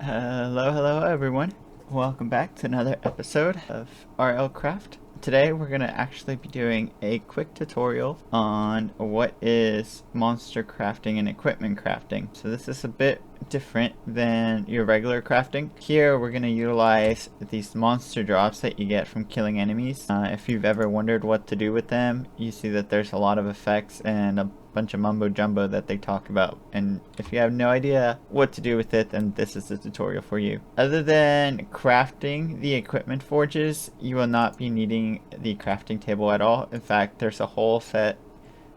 Hello everyone. Welcome back to another episode of RLcraft. Today we're going to actually be doing a quick tutorial on what is monster crafting and equipment crafting. So this is a bit different than your regular crafting. Here we're going to utilize these monster drops that you get from killing enemies. If you've ever wondered what to do with them, you see that there's a lot of effects and a bunch of mumbo jumbo that they talk about, and if you have no idea what to do with it, then this is the tutorial for you. Other than crafting the equipment forges, you will not be needing the crafting table at all. In fact, there's a whole set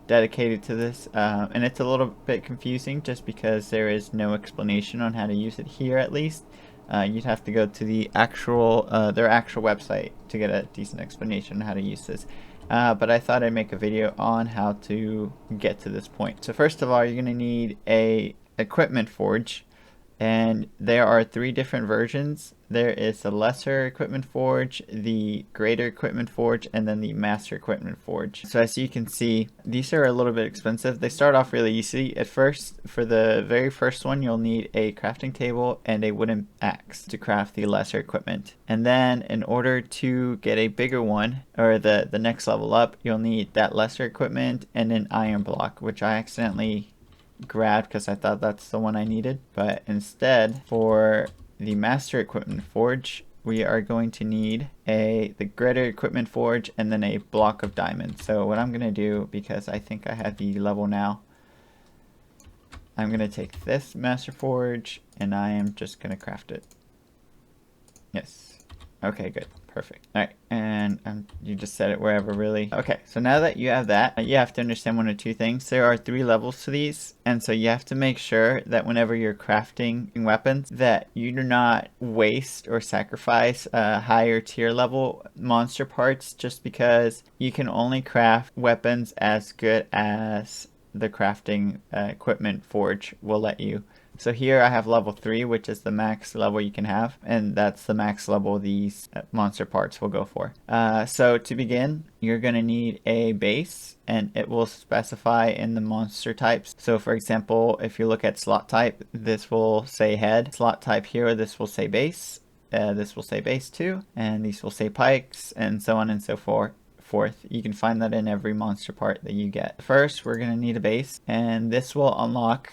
dedicated to this, and it's a little bit confusing just because there is no explanation on how to use it here. At least you'd have to go to the actual their actual website to get a decent explanation on how to use this. But I thought I'd make a video on how to get to this point. So first of all, you're going to need a equipment forge, and there are 3 different versions. There is the lesser equipment forge, the greater equipment forge, and then the master equipment forge. So as you can see, these are a little bit expensive. They start off really easy. At first, for the very first one, you'll need a crafting table and a wooden axe to craft the lesser equipment. And then in order to get a bigger one, or the next level up, you'll need that lesser equipment and an iron block, which I accidentally grabbed because I thought that's the one I needed. But instead, for the master equipment forge, we are going to need the greater equipment forge and then a block of diamonds. So what I'm going to do, because I think I have the level now, I'm going to take this master forge and I am just going to craft it. Yes. Okay, good. Perfect. Alright, and you just set it wherever, really. Okay, so now that you have that, you have to understand 1 or 2 things. There are 3 levels to these, and so you have to make sure that whenever you're crafting weapons, that you do not waste or sacrifice higher tier level monster parts, just because you can only craft weapons as good as the crafting equipment forge will let you. So here I have level 3, which is the max level you can have, and that's the max level these monster parts will go for. So to begin, you're going to need a base, and it will specify in the monster types. So for example, if you look at slot type, this will say head. Slot type here, this will say base. This will say base 2, and these will say pikes, and so on and so forth. You can find that in every monster part that you get. First, we're going to need a base, and this will unlock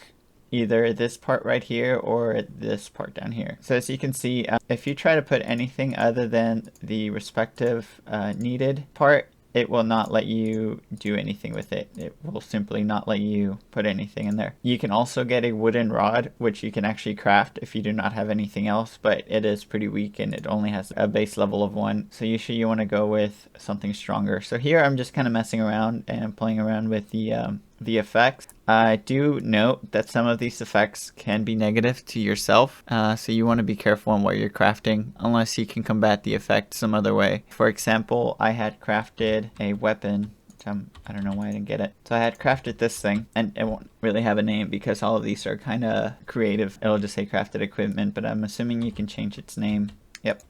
either this part right here or this part down here. So as you can see, if you try to put anything other than the respective needed part, it will not let you do anything with it. It will simply not let you put anything in there. You can also get a wooden rod, which you can actually craft if you do not have anything else, but it is pretty weak and it only has a base level of 1. So usually you want to go with something stronger. So here I'm just kind of messing around and playing around with the effects. I do note that some of these effects can be negative to yourself, so you want to be careful on what you're crafting, unless you can combat the effect some other way. For example, I had crafted a weapon, which I don't know why I didn't get it. So I had crafted this thing, and it won't really have a name because all of these are kind of creative. It'll just say crafted equipment, but I'm assuming you can change its name. Yep.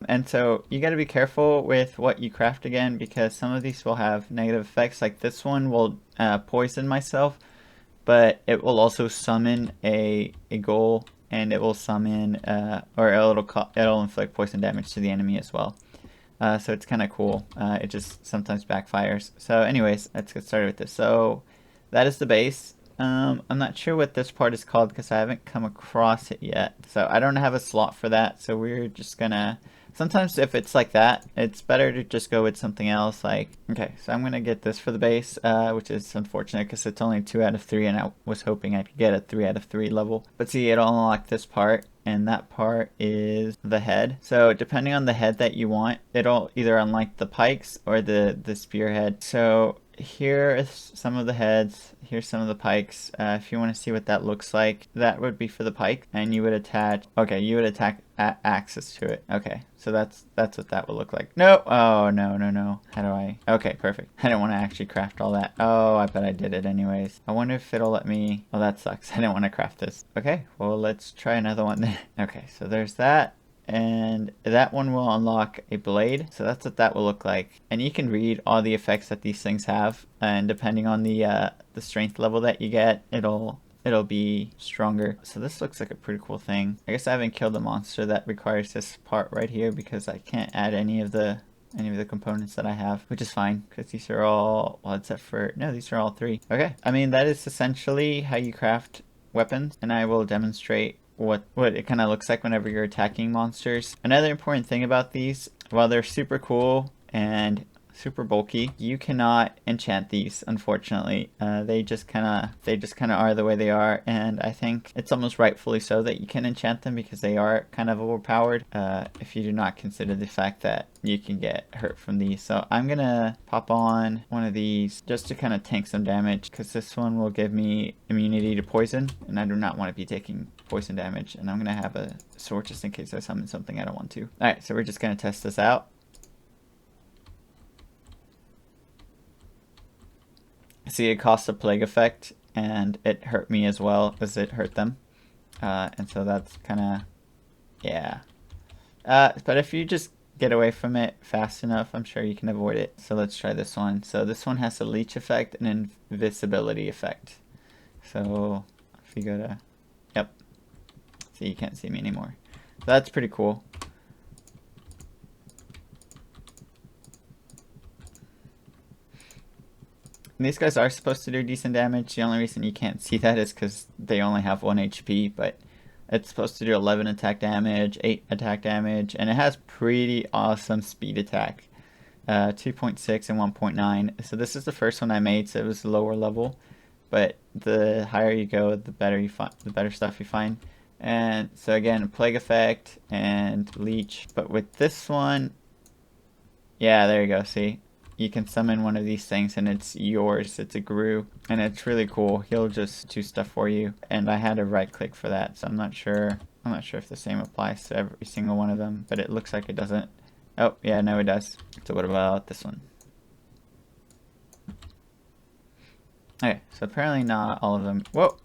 And so you got to be careful with what you craft again, because some of these will have negative effects. Like this one will poison myself, but it will also summon a ghoul, and it will summon or it'll inflict poison damage to the enemy as well. So it's kind of cool. It just sometimes backfires. So anyways, let's get started with this. So that is the base. I'm not sure what this part is called because I haven't come across it yet. So I don't have a slot for that. So we're just gonna, sometimes if it's like that, it's better to just go with something else. Like, okay, so I'm gonna get this for the base, which is unfortunate because it's only 2 out of 3, and I was hoping I could get a 3 out of 3 level. But see, it'll unlock this part, and that part is the head. So depending on the head that you want, it'll either unlock the pikes or the spearhead. So here is some of the heads, here's some of the pikes. If you want to see what that looks like, that would be for the pike, and you would attach, okay, you would attach axes to it. Okay, so that's what that would look like. No, oh no, how do I, okay, perfect. I didn't want to actually craft all that. Oh, I bet I did it anyways. I wonder if it'll let me, oh, that sucks. I didn't want to craft this. Okay, well, let's try another one then. Okay, so there's that. And that one will unlock a blade, so that's what that will look like. And you can read all the effects that these things have, and depending on the strength level that you get, it'll it'll be stronger. So this looks like a pretty cool thing. I guess I haven't killed the monster that requires this part right here because I can't add any of the components that I have, which is fine because these are all, well, except for, no, these are all 3. Okay, I mean, that is essentially how you craft weapons, and I will demonstrate what it kind of looks like whenever you're attacking monsters. Another important thing about these, while they're super cool and super bulky, you cannot enchant these, unfortunately. They just kind of are the way they are, and I think it's almost rightfully so that you can enchant them because they are kind of overpowered, if you do not consider the fact that you can get hurt from these. So I'm gonna pop on one of these just to kind of tank some damage, because this one will give me immunity to poison, and I do not want to be taking poison damage. And I'm gonna have a sword just in case I summon something I don't want to. Alright, so we're just gonna test this out. See, it costs a plague effect, and it hurt me as well as it hurt them. And so that's kind of, yeah. But if you just get away from it fast enough, I'm sure you can avoid it. So let's try this one. So this one has a leech effect and an invisibility effect. So if you go to, yep. See, you can't see me anymore. So that's pretty cool. And these guys are supposed to do decent damage. The only reason you can't see that is because they only have 1 HP, but it's supposed to do 11 attack damage, 8 attack damage, and it has pretty awesome speed attack. 2.6 and 1.9. So this is the first one I made, so it was lower level. But the higher you go, the better you find, the better stuff you find. And so again, plague effect and leech. But with this one, yeah, there you go. See, you can summon one of these things and it's yours. It's a Gru, and it's really cool. He'll just do stuff for you. And I had to right click for that, so I'm not sure if the same applies to every single one of them, but it looks like it doesn't. Oh, yeah, no, it does. So what about this one? Okay, so apparently not all of them. Whoa!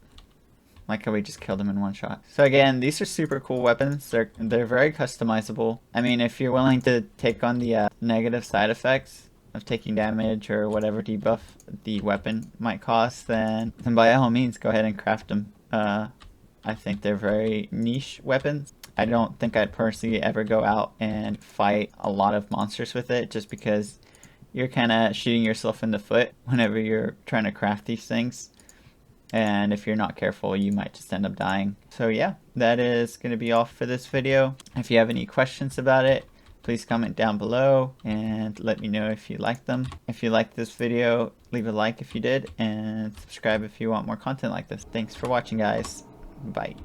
Like how we just killed them in one shot. So again, these are super cool weapons. They're very customizable. I mean, if you're willing to take on the negative side effects of taking damage or whatever debuff the weapon might cost, then by all means go ahead and craft them. I think they're very niche weapons. I don't think I'd personally ever go out and fight a lot of monsters with it, just because you're kind of shooting yourself in the foot whenever you're trying to craft these things. And if you're not careful, you might just end up dying. So yeah, that is going to be all for this video. If you have any questions about it, please comment down below and let me know if you liked them. If you liked this video, leave a like if you did, and subscribe if you want more content like this. Thanks for watching, guys. Bye.